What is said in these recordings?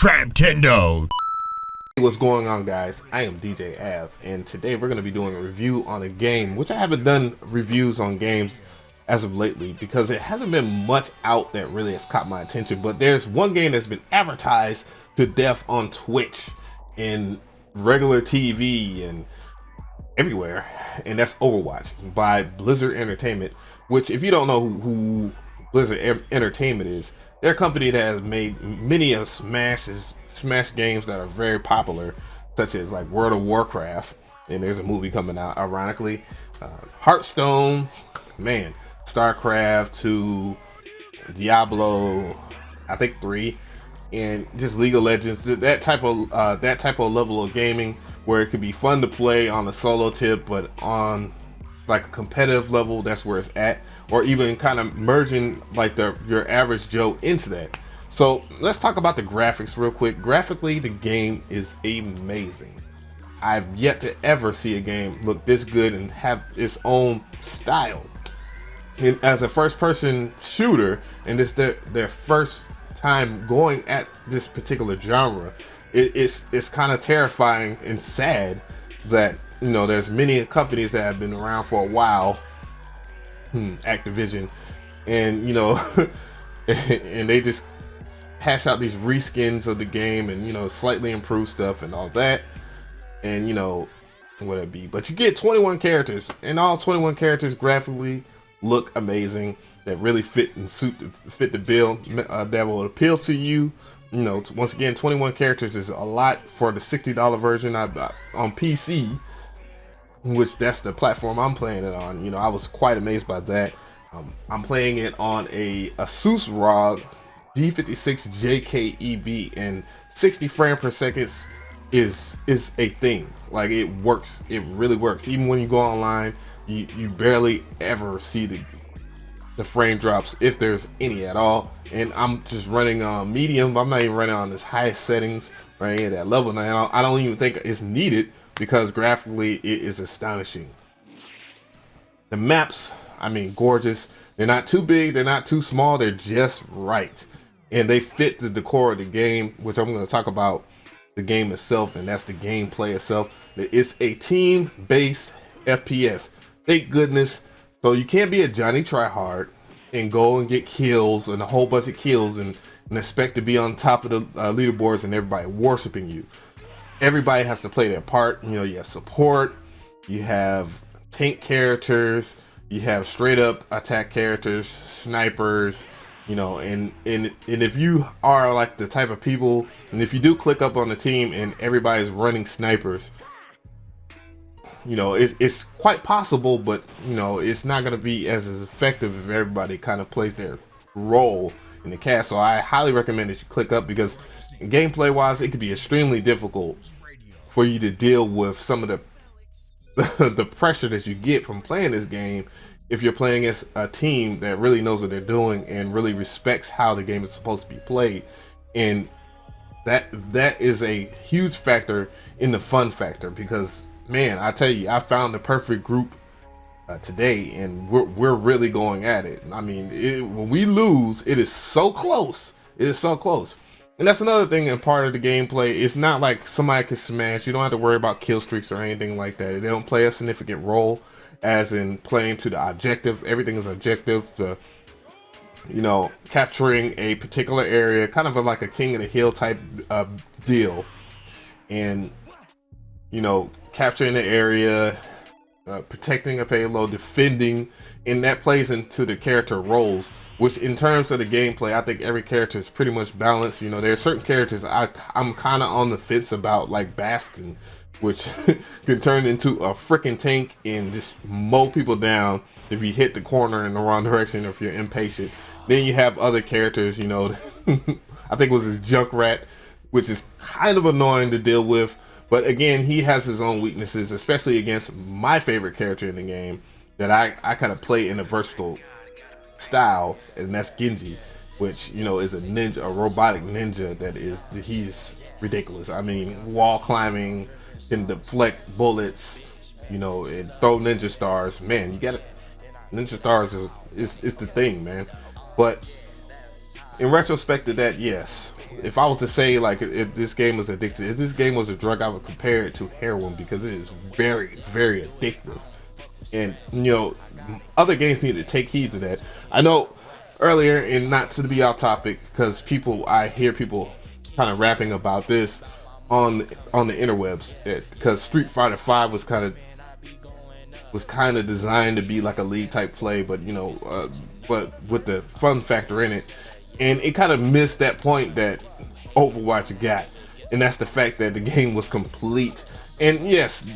Crab Tendo. Hey, what's going on, guys? I am DJ Av, and today we're going to be doing a review on a game, which I haven't done reviews on games as of lately because it hasn't been much out that really has caught my attention. But there's one game that's been advertised to death on Twitch and regular TV and everywhere, and that's Overwatch by Blizzard Entertainment, which, if you don't know who Blizzard Entertainment is, they're a company that has made many of Smash games that are very popular, such as like World of Warcraft, and there's a movie coming out, ironically, Hearthstone, man, StarCraft 2, Diablo, I think 3, and just League of Legends, that type of level of gaming where it could be fun to play on a solo tip, but on like a competitive level, that's where it's at, or even kind of merging like your average Joe into that. So let's talk about the graphics real quick. Graphically, the game is amazing. I've yet to ever see a game look this good and have its own style. And as a first-person shooter, and it's their first time going at this particular genre, it's kind of terrifying and sad that, you know, there's many companies that have been around for a while, Activision, and, you know, and they just hash out these reskins of the game and, you know, slightly improve stuff and all that, and, you know, what it be. But you get 21 characters, and all 21 characters graphically look amazing, that really fit the bill, that will appeal to you. You know, once again, 21 characters is a lot for the $60 version on PC, which that's the platform I'm playing it on. You know, I was quite amazed by that. I'm playing it on a Asus ROG G56 JKEV, and 60 frames per second is a thing. Like, it works. It really works. Even when you go online, you barely ever see the frame drops, if there's any at all. And I'm just running on medium. I'm not even running on this highest settings right at that level now. I don't even think it's needed because graphically it is astonishing. The maps, I mean, gorgeous. They're not too big, they're not too small, they're just right. And they fit the decor of the game, which I'm going to talk about the game itself, and that's the gameplay itself. It's a team-based FPS. Thank goodness. So you can't be a Johnny Tryhard and go and get kills and a whole bunch of kills and expect to be on top of the leaderboards and everybody worshiping you. Everybody has to play their part. You know, you have support, you have tank characters, you have straight up attack characters, snipers, you know, and if you are like the type of people, and if you do click up on the team and everybody's running snipers, you know, it's quite possible, but, you know, it's not going to be as effective if everybody kind of plays their role in the cast. So I highly recommend that you click up, because gameplay wise, it could be extremely difficult for you to deal with some of the pressure that you get from playing this game if you're playing as a team that really knows what they're doing and really respects how the game is supposed to be played. And that is a huge factor in the fun factor, because, man, I tell you, I found the perfect group today, and we're really going at it. I mean, when we lose, it is so close. It is so close. And that's another thing in part of the gameplay. It's not like somebody can smash. You don't have to worry about kill streaks or anything like that. They don't play a significant role as in playing to the objective. Everything is objective. You know, capturing a particular area, kind of like a King of the Hill type deal. And, you know, capturing the area, protecting a payload, defending, and that plays into the character roles, which in terms of the gameplay, I think every character is pretty much balanced. You know, there are certain characters I'm kind of on the fence about, like Bastion, which can turn into a freaking tank and just mow people down if you hit the corner in the wrong direction or if you're impatient. Then you have other characters, you know, I think it was his Junkrat, which is kind of annoying to deal with. But again, he has his own weaknesses, especially against my favorite character in the game that I kind of play in a versatile style, and that's Genji, which, you know, is a ninja, a robotic ninja he's ridiculous. I mean, wall climbing, can deflect bullets, you know, and throw ninja stars. Man, you gotta, ninja stars is the thing, man. But in retrospect to that, yes, if I was to say like if this game was addictive, if this game was a drug, I would compare it to heroin because it is very, very addictive. And you know, other games need to take heed to that. I know earlier, and not to be off topic, because I hear people kind of rapping about this on the interwebs, because Street Fighter 5 was kind of designed to be like a league type play, but you know, but with the fun factor in it, and it kind of missed that point that Overwatch got, and that's the fact that the game was complete. And yes,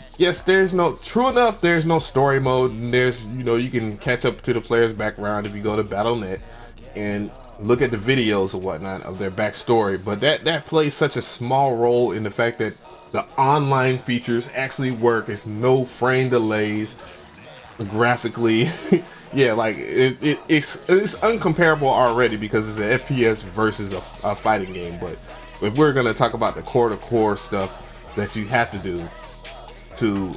there's no story mode, and there's, you know, you can catch up to the player's background if you go to Battle.net and look at the videos or whatnot of their backstory, but that plays such a small role in the fact that the online features actually work. It's no frame delays graphically. Yeah, like it's uncomparable already because it's an FPS versus a fighting game. But if we're gonna talk about the core stuff that you have to do to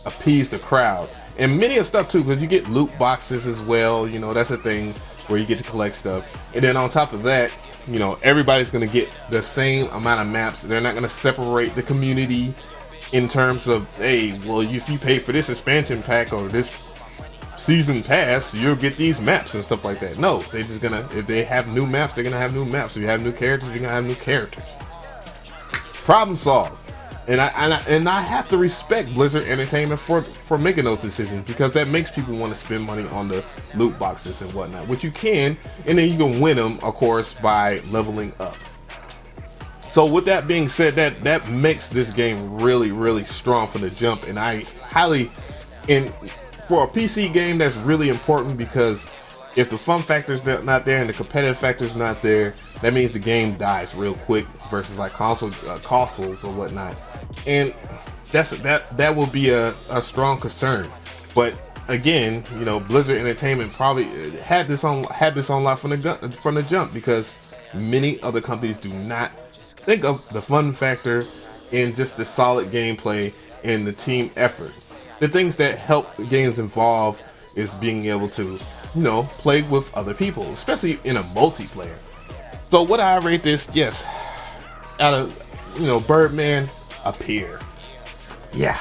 appease the crowd, and many of stuff too, because you get loot boxes as well, you know, that's a thing where you get to collect stuff. And then on top of that, you know, everybody's gonna get the same amount of maps. They're not gonna separate the community in terms of, hey, well, if you pay for this expansion pack or this season pass, you'll get these maps and stuff like that. No, they're just gonna, if they have new maps, they're gonna have new maps. If you have new characters, you're gonna have new characters. Problem solved. And I have to respect Blizzard Entertainment for making those decisions, because that makes people want to spend money on the loot boxes and whatnot, which you can, and then you can win them, of course, by leveling up. So with that being said, that makes this game really, really strong from the jump, and I highly, and for a PC game, that's really important, because if the fun factor's not there and the competitive factor's not there, that means the game dies real quick versus like consoles or whatnot, and that will be a strong concern. But again, you know, Blizzard Entertainment probably had this on lock from the jump, because many other companies do not think of the fun factor in just the solid gameplay and the team effort. The things that help games evolve is being able to, you know, play with other people, especially in a multiplayer. So what I rate this, yes, out of, you know, Birdman, a peer. Yeah,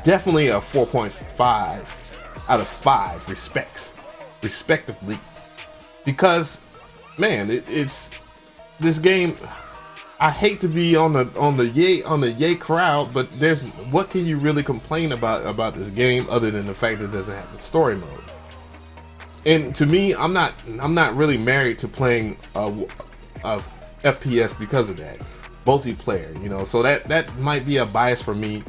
definitely a 4.5 out of 5 respectively, because man, it's this game. I hate to be on the yay crowd, but what can you really complain about this game other than the fact that it doesn't have a story mode? And to me, I'm not really married to playing a FPS because of that multiplayer, you know. So that might be a bias for me,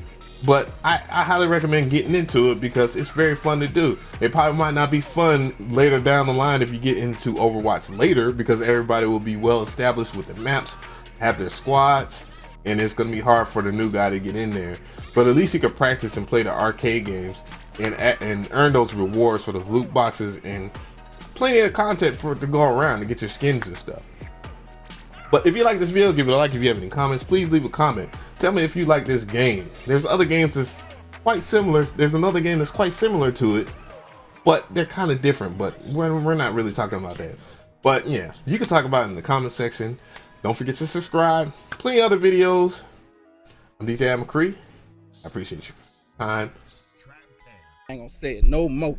but I highly recommend getting into it because it's very fun to do. It probably might not be fun later down the line if you get into Overwatch later, because everybody will be well established with the maps, have their squads, and it's gonna be hard for the new guy to get in there. But at least he could practice and play the arcade games and earn those rewards for those loot boxes and plenty of content for it to go around to get your skins and stuff. But if you like this video, give it a like. If you have any comments, please leave a comment. Tell me if you like this game. There's other games that's quite similar. There's another game that's quite similar to it, but they're kind of different. But we're not really talking about that. But yeah, you can talk about it in the comment section. Don't forget to subscribe. Plenty of other videos. I'm DJ McCree. I appreciate your time. I ain't gonna say it no more.